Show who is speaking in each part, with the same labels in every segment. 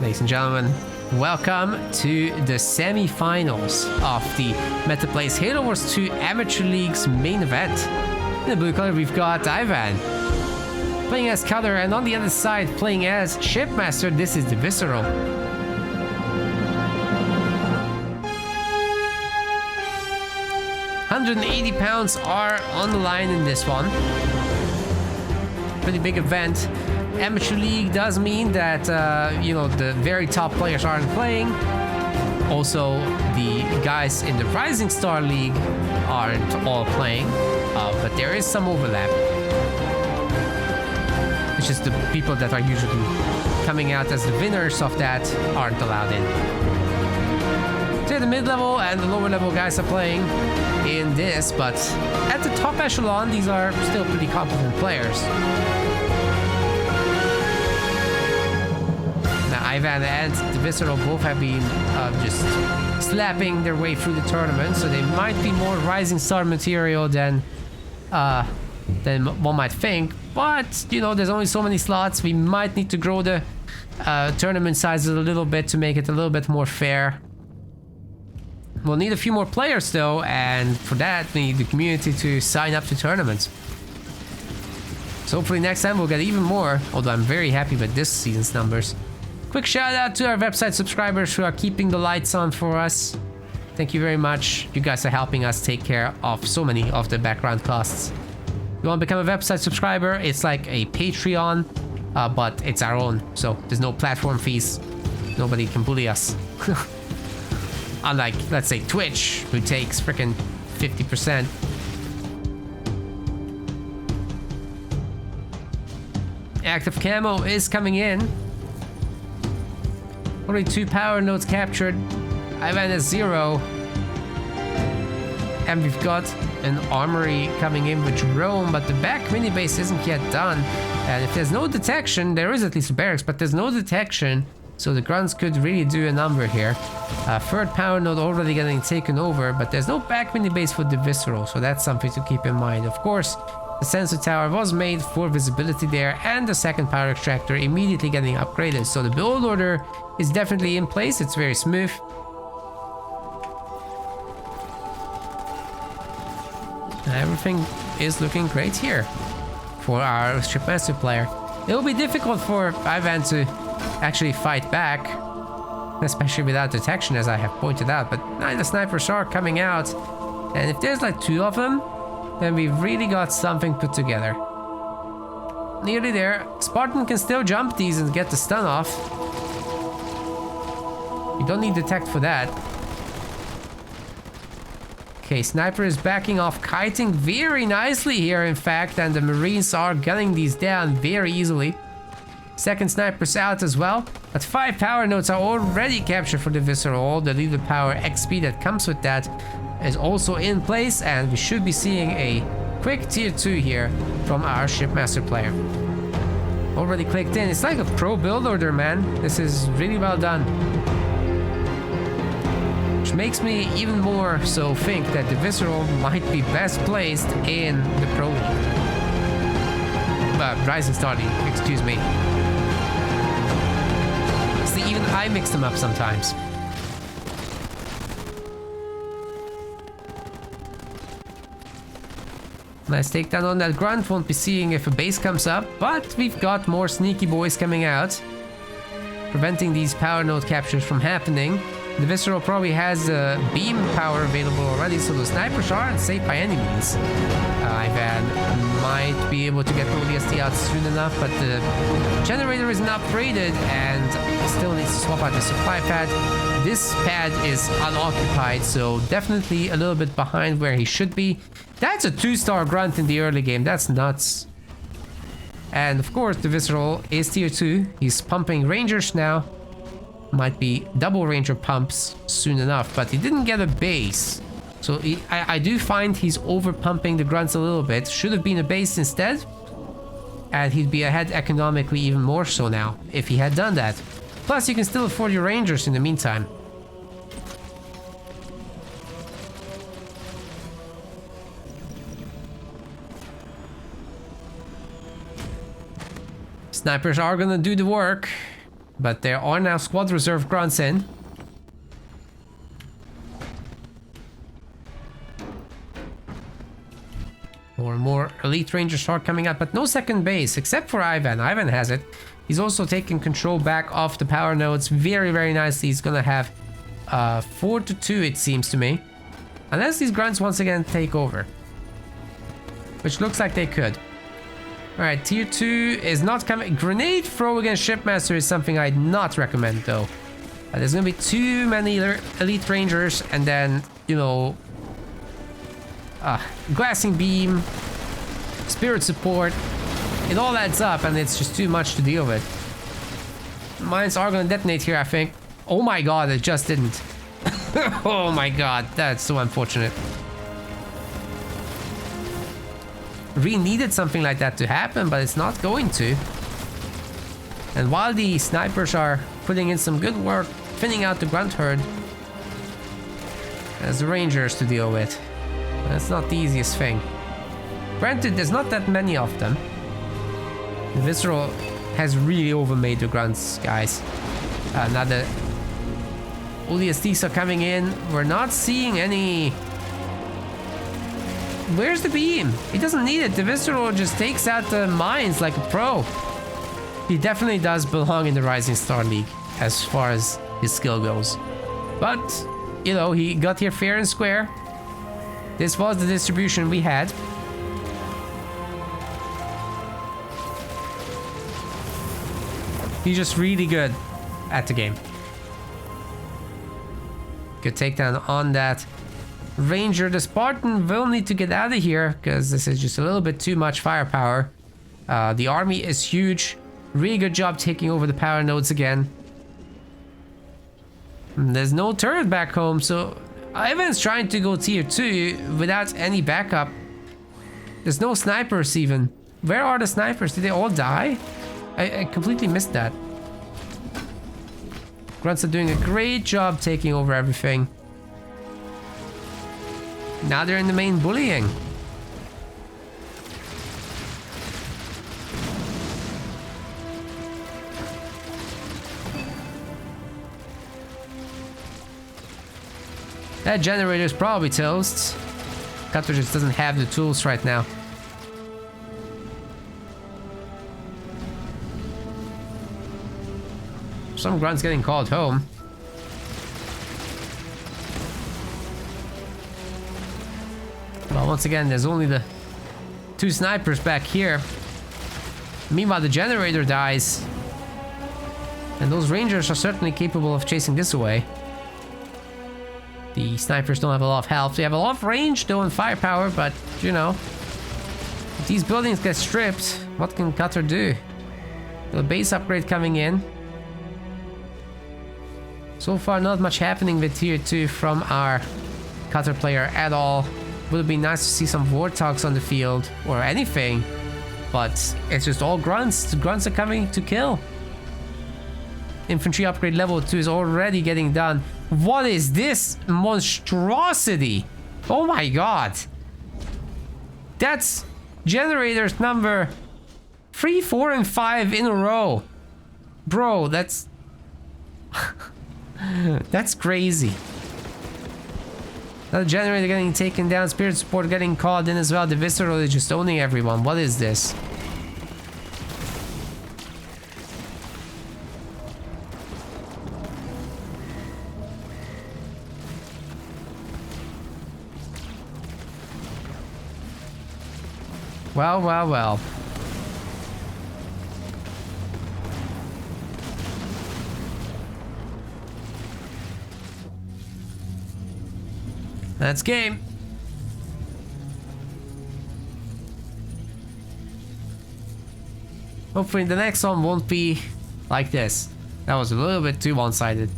Speaker 1: Ladies and gentlemen, welcome to the semi-finals of the MetaPlays Halo Wars 2 Amateur League's main event. In the blue color, we've got Ivan playing as Cutter, and on the other side, playing as Shipmaster, this is Divisceral. £180 are on the line in this one. Pretty big event. Amateur League does mean that, the very top players aren't playing. Also, the guys in the Rising Star League aren't all playing, but there is some overlap. It's just the people that are usually coming out as the winners of that aren't allowed in. So the mid-level and the lower-level guys are playing in this, but at the top echelon, these are still pretty competent players. Ivan and Divisceral both have been just slapping their way through the tournament, so they might be more Rising Star material than one might think. But, there's only so many slots. We might need to grow the tournament sizes a little bit to make it a little bit more fair. We'll need a few more players, though, and for that, we need the community to sign up to tournaments. So hopefully next time we'll get even more, although I'm very happy with this season's numbers. Quick shout out to our website subscribers who are keeping the lights on for us. Thank you very much. You guys are helping us take care of so many of the background costs. If you want to become a website subscriber, it's like a Patreon, but it's our own. So there's no platform fees. Nobody can bully us. Unlike, let's say, Twitch, who takes frickin' 50%. Active camo is coming in. Only 2 power nodes captured. Ivan is 0. And we've got an armory coming in with Rome, but the back mini base isn't yet done. And if there's no detection, there is at least a barracks, but there's no detection, so the grunts could really do a number here. Third power node already getting taken over, but there's no back mini base for the Visceral, so that's something to keep in mind. Of course, the sensor tower was made for visibility there, and the second power extractor immediately getting upgraded. So the build order is definitely in place. It's very smooth. Everything is looking great here for our Shipmaster player. It will be difficult for Ivan to actually fight back, especially without detection, as I have pointed out. But the snipers are coming out, and if there's like 2 of them, then we've really got something put together. Nearly there. Spartan can still jump these and get the stun off. You don't need detect for that. Okay, Sniper is backing off, kiting very nicely here, in fact, and the Marines are gunning these down very easily. Second Sniper's out as well, but 5 power nodes are already captured for the Visceral. The leader power XP that comes with that is also in place, and we should be seeing a quick tier 2 here from our Shipmaster player. Already clicked in. It's like a pro build order, man. This is really well done. Which makes me even more so think that the Visceral might be best placed in the Pro League. Rising Star League, excuse me. See, even I mix them up sometimes. Nice takedown on that grunt. Won't be seeing if a base comes up, but we've got more sneaky boys coming out, preventing these power node captures from happening. The Visceral probably has beam power available already, so the snipers aren't safe by any means. Ivan might be able to get the ODST out soon enough, but the generator isn't upgraded and still needs to swap out the supply pad. This pad is unoccupied, so definitely a little bit behind where he should be. That's a 2-star grunt in the early game. That's nuts. And of course, the Visceral is tier 2. He's pumping Rangers now. Might be double Ranger pumps soon enough, but he didn't get a base. So I do find he's over pumping the grunts a little bit. Should have been a base instead. And he'd be ahead economically even more so now if he had done that. Plus, you can still afford your Rangers in the meantime. Snipers are gonna do the work. But there are now squad reserve grunts in. More and more elite rangers start coming out, but no second base, except for Ivan. Ivan has it. He's also taking control back of the power nodes very, very nicely. He's gonna have 4-2, it seems to me. Unless these grunts once again take over. Which looks like they could. Alright, tier 2 is not coming. Grenade throw against Shipmaster is something I'd not recommend though. There's gonna be too many elite rangers and then, you know... glassing beam, spirit support, it all adds up and it's just too much to deal with. Mines are gonna detonate here, I think. Oh my god, it just didn't. Oh my god, that's so unfortunate. Really needed something like that to happen, but it's not going to. And while the snipers are putting in some good work, thinning out the grunt herd, there's the rangers to deal with. That's not the easiest thing. Granted, there's not that many of them. The Divisceral has really overmade the grunts, guys. Now that all the SDs are coming in, we're not seeing any... Where's the beam? He doesn't need it. The Divisceral just takes out the mines like a pro. He definitely does belong in the Rising Star League as far as his skill goes. But, you know, he got here fair and square. This was the distribution we had. He's just really good at the game. Good takedown on that Ranger. The Spartan will need to get out of here because this is just a little bit too much firepower. The army is huge. Really good job taking over the power nodes again. And there's no turret back home, so Ivan's trying to go tier 2 without any backup. There's no snipers even. Where are the snipers? Did they all die? I completely missed that. Grunts are doing a great job taking over everything. Now they're in the main bullying. That generator's probably toast. Cutter just doesn't have the tools right now. Some grunts getting called home. Well, once again, there's only the 2 snipers back here. Meanwhile, the generator dies. And those rangers are certainly capable of chasing this away. The snipers don't have a lot of health. They have a lot of range, though, and firepower, but, you know. If these buildings get stripped, what can Cutter do? The base upgrade coming in. So far, not much happening with tier 2 from our Cutter player at all. Would have been nice to see some Warthogs on the field, or anything. But it's just all grunts. The grunts are coming to kill. Infantry upgrade level 2 is already getting done. What is this monstrosity? Oh my god. That's generators number 3, 4, and 5 in a row. Bro, that's... that's crazy. Another generator getting taken down. Spirit support getting called in as well. The Divisceral is just owning everyone. What is this? Well, well, well. That's game. Hopefully the next one won't be like this. That was a little bit too one-sided.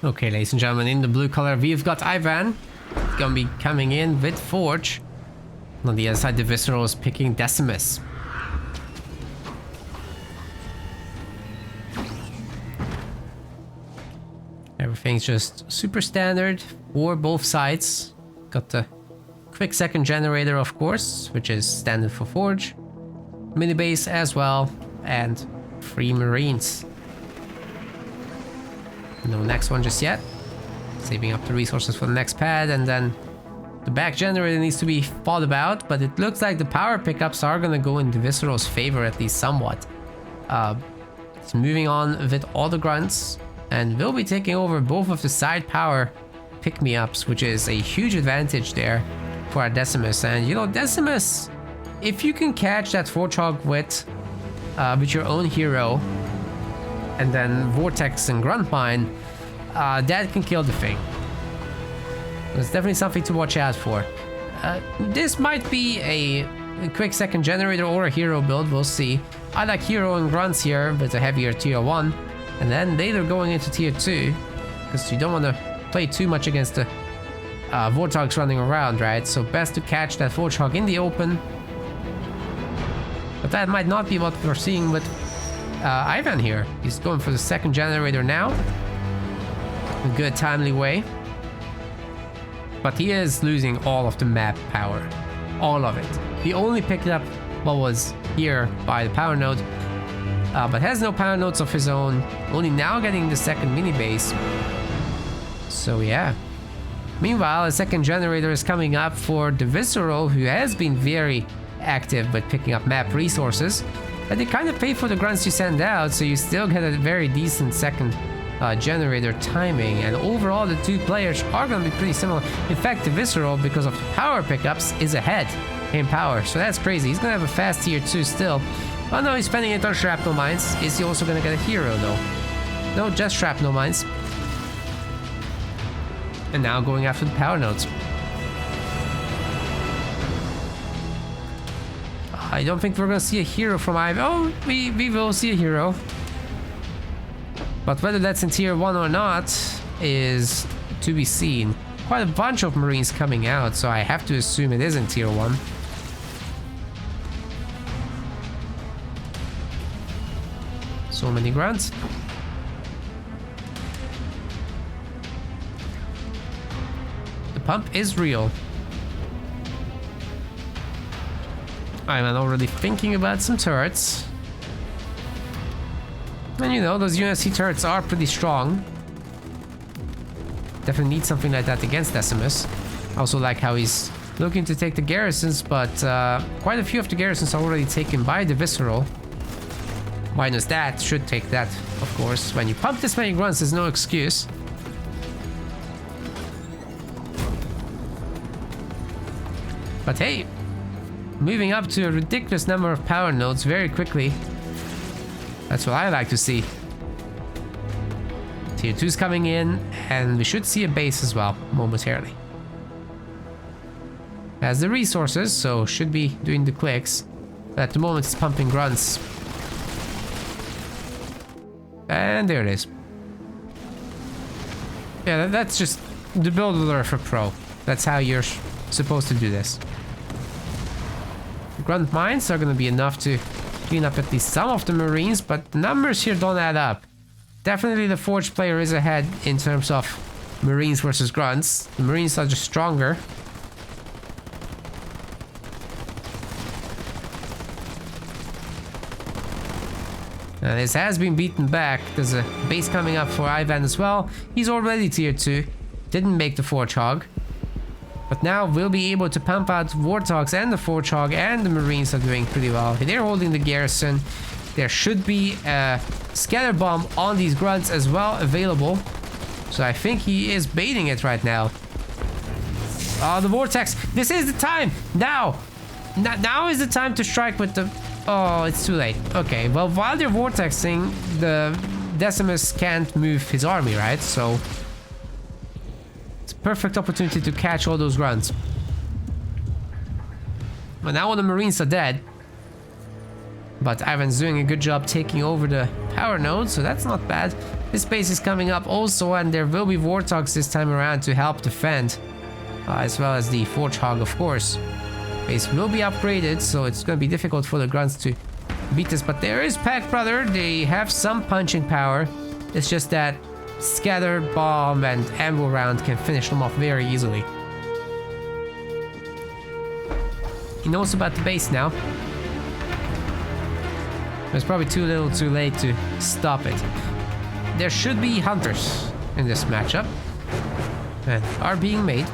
Speaker 1: Okay, ladies and gentlemen, in the blue color, we've got Ivan. Gonna be coming in with Forge. On the other side, the Divisceral is picking Decimus. Everything's just super standard for both sides. Got the quick second generator, of course, which is standard for Forge. Mini base as well. and 3 Marines. No next one just yet. Saving up the resources for the next pad, and then the back generator needs to be thought about, but it looks like the power pickups are gonna go in Divisceral's favor at least somewhat. It's moving on with all the grunts, and will be taking over both of the side power pick-me-ups, which is a huge advantage there for our Decimus. And you know, Decimus, if you can catch that Warthog with your own hero, and then Vortex and Grunt Mine, that can kill the thing. It's definitely something to watch out for. This might be a quick second generator or a hero build, we'll see. I like hero and grunts here with a heavier tier 1, and then later going into tier 2, because you don't want to play too much against the Warthogs running around, right? So best to catch that Warthog in the open. But that might not be what we're seeing with Ivan here. He's going for the second generator now. A good timely way. But he is losing all of the map power. All of it. He only picked up what was here by the power node, but has no power nodes of his own. Only now getting the second mini base. So yeah. Meanwhile, a second generator is coming up for Divisceral, who has been very active with picking up map resources. But they kind of pay for the grunts you send out, so you still get a very decent second generator timing, and overall the two players are going to be pretty similar. In fact, Divisceral, because of the power pickups, is ahead in power, so that's crazy. He's going to have a fast tier 2 still. Oh no, he's spending it on shrapnel mines. Is he also going to get a hero though? No, just shrapnel mines. And now going after the power nodes. I don't think we're going to see a hero from Ivan. Oh, we will see a hero. But whether that's in tier 1 or not is to be seen. Quite a bunch of Marines coming out, so I have to assume it is in tier 1. So many grunts. The pump is real. I'm already thinking about some turrets. And you know, those UNSC turrets are pretty strong. Definitely need something like that against Decimus. I also like how he's looking to take the garrisons, but quite a few of the garrisons are already taken by Divisceral. Minus that, should take that, of course. When you pump this many grunts, there's no excuse. But hey, moving up to a ridiculous number of power nodes very quickly. That's what I like to see. Tier 2's coming in, and we should see a base as well, momentarily. Has the resources, so should be doing the clicks. But at the moment it's pumping grunts. And there it is. Yeah, that's just the builder for pro. That's how you're supposed to do this. Grunt mines are going to be enough to clean up at least some of the Marines, but the numbers here don't add up. Definitely the Forge player is ahead in terms of Marines versus grunts. The Marines are just stronger. And this has been beaten back. There's a base coming up for Ivan as well. He's already tier 2. Didn't make the Forge Hog. But now we'll be able to pump out Warthogs and the Forge Hog, and the Marines are doing pretty well. They're holding the garrison. There should be a scatter bomb on these grunts as well available. So I think he is baiting it right now. Oh, the Vortex. This is the time. Now. Now is the time to strike with the... Oh, it's too late. Okay, well, while they're Vortexing, the Decimus can't move his army, right? So... perfect opportunity to catch all those grunts. But now all the Marines are dead. But Ivan's doing a good job taking over the power node, so that's not bad. This base is coming up also, and there will be Warthogs this time around to help defend. As well as the Forge Hog, of course. Base will be upgraded, so it's going to be difficult for the grunts to beat this. But there is Pack Brother. They have some punching power. It's just that Scatter, Bomb, and Ambo Round can finish them off very easily. He knows about the base now. It's probably too little too late to stop it. There should be hunters in this matchup. And are being made.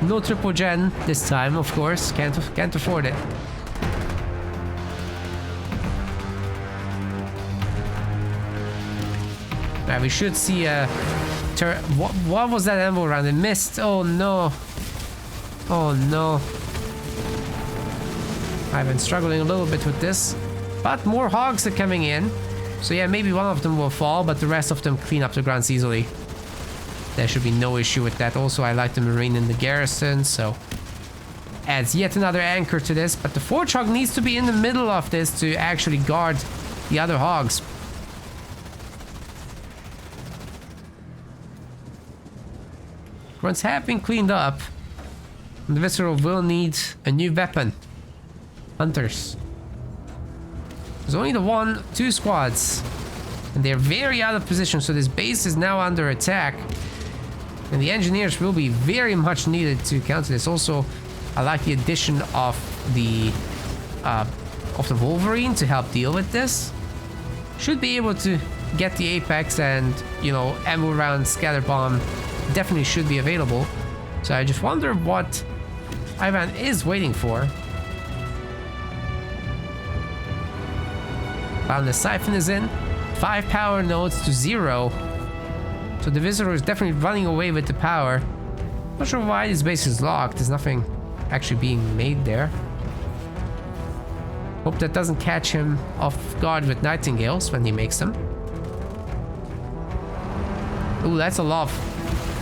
Speaker 1: No triple gen this time, of course. Can't afford it. Now we should see a turret. What was that ammo round? It missed. Oh no. Oh no. I've been struggling a little bit with this. But more hogs are coming in. So yeah, maybe one of them will fall, but the rest of them clean up the grounds easily. There should be no issue with that. Also, I like the marine in the garrison, so adds yet another anchor to this. But the forge hog needs to be in the middle of this to actually guard the other hogs. Grunts have been cleaned up. The Divisceral will need a new weapon. Hunters. There's only the 2 squads. And they're very out of position, so this base is now under attack. And the engineers will be very much needed to counter this. Also, I like the addition of the Wolverine to help deal with this. Should be able to get the Apex and, you know, ammo round scatter bomb definitely should be available. So I just wonder what Ivan is waiting for. Found the siphon is in. 5 power nodes to 0. So the Divisceral is definitely running away with the power. Not sure why this base is locked. There's nothing actually being made there. Hope that doesn't catch him off guard with Nightingales when he makes them. Ooh, that's a lot of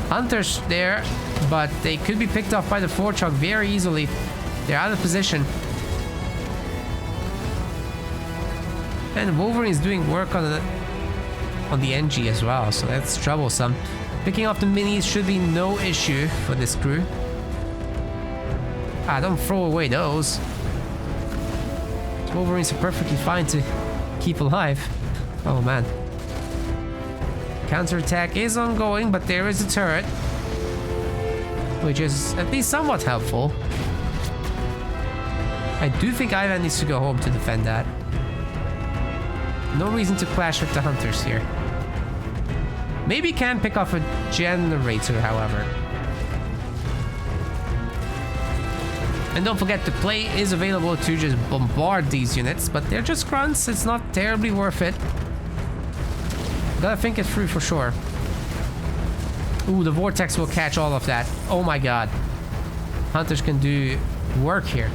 Speaker 1: hunters there, but they could be picked off by the forge hog very easily. They're out of position. And Wolverine is doing work on the NG as well, so that's troublesome. Picking off the minis should be no issue for this crew. Don't throw away those. Wolverines are perfectly fine to keep alive. Oh man. Counterattack is ongoing, but there is a turret, which is at least somewhat helpful. I do think Ivan needs to go home to defend that. No reason to clash with the hunters here. Maybe can pick off a generator, however. And don't forget, the play is available to just bombard these units, but they're just grunts. It's not terribly worth it. Gotta think it through for sure. Ooh, the vortex will catch all of that. Oh my god. Hunters can do work here.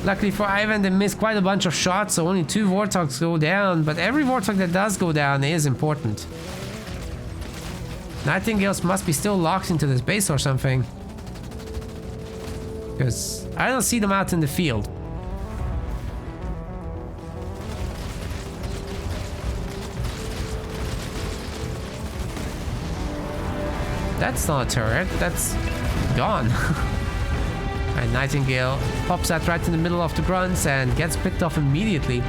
Speaker 1: Luckily for Ivan, they missed quite a bunch of shots, so only 2 Warthogs go down, but every Warthog that does go down is important. Nightingales must be still locked into this base or something, because I don't see them out in the field. That's not a turret, that's gone. And Nightingale pops out right in the middle of the grunts and gets picked off immediately.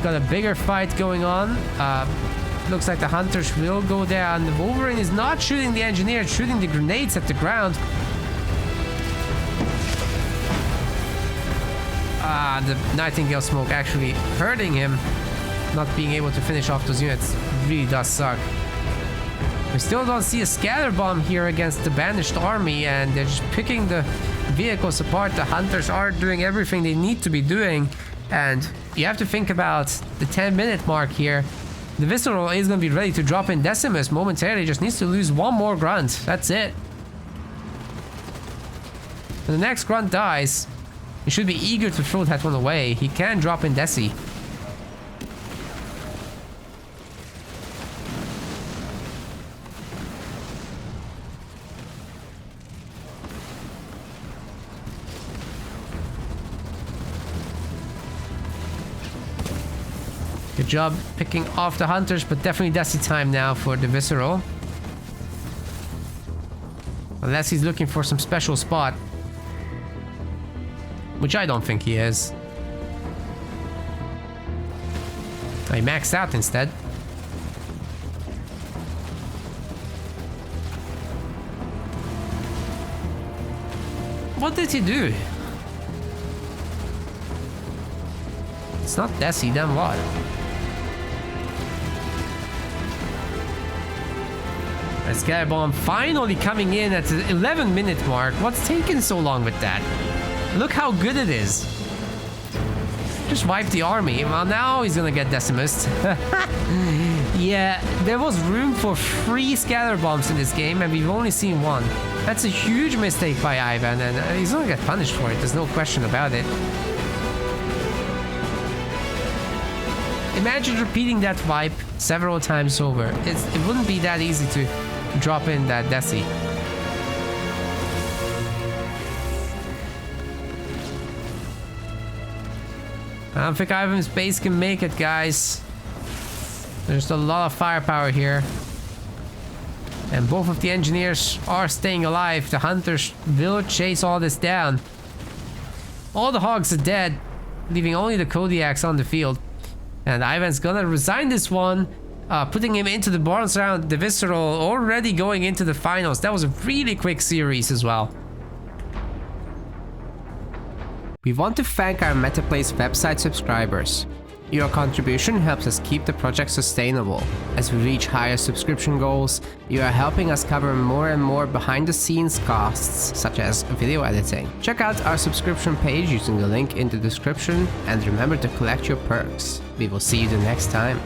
Speaker 1: Got a bigger fight going on. Looks like the hunters will go down. The Wolverine is not shooting the engineer, it's shooting the grenades at the ground. The Nightingale smoke actually hurting him. Not being able to finish off those units really does suck. We still don't see a scatter bomb here against the banished army, and they're just picking the vehicles apart. The hunters are doing everything they need to be doing, and you have to think about the 10-minute mark here. The Divisceral is going to be ready to drop in Decimus momentarily, just needs to lose 1 more grunt. That's it. When the next grunt dies, he should be eager to throw that one away. He can drop in Deci. Good job picking off the hunters, but definitely Deci time now for the Divisceral. Unless he's looking for some special spot. Which I don't think he is. He maxed out instead. What did he do? It's not Desi, then what? Sky Bomb finally coming in at the 11-minute mark. What's taking so long with that? Look how good it is. Just wipe the army. Well, now he's gonna get Decimist. Yeah, there was room for 3 scatter bombs in this game, and we've only seen 1. That's a huge mistake by Ivan, and he's gonna get punished for it. There's no question about it. Imagine repeating that wipe several times over. It wouldn't be that easy to drop in that Desi. I don't think Ivan's base can make it, guys. There's a lot of firepower here. And both of the engineers are staying alive. The hunters will chase all this down. All the hogs are dead, leaving only the Kodiaks on the field. And Ivan's gonna resign this one, putting him into the bonus round. Divisceral already going into the finals. That was a really quick series as well. We want to thank our MetaPlays website subscribers. Your contribution helps us keep the project sustainable. As we reach higher subscription goals, you are helping us cover more and more behind-the-scenes costs, such as video editing. Check out our subscription page using the link in the description, and remember to collect your perks. We will see you the next time.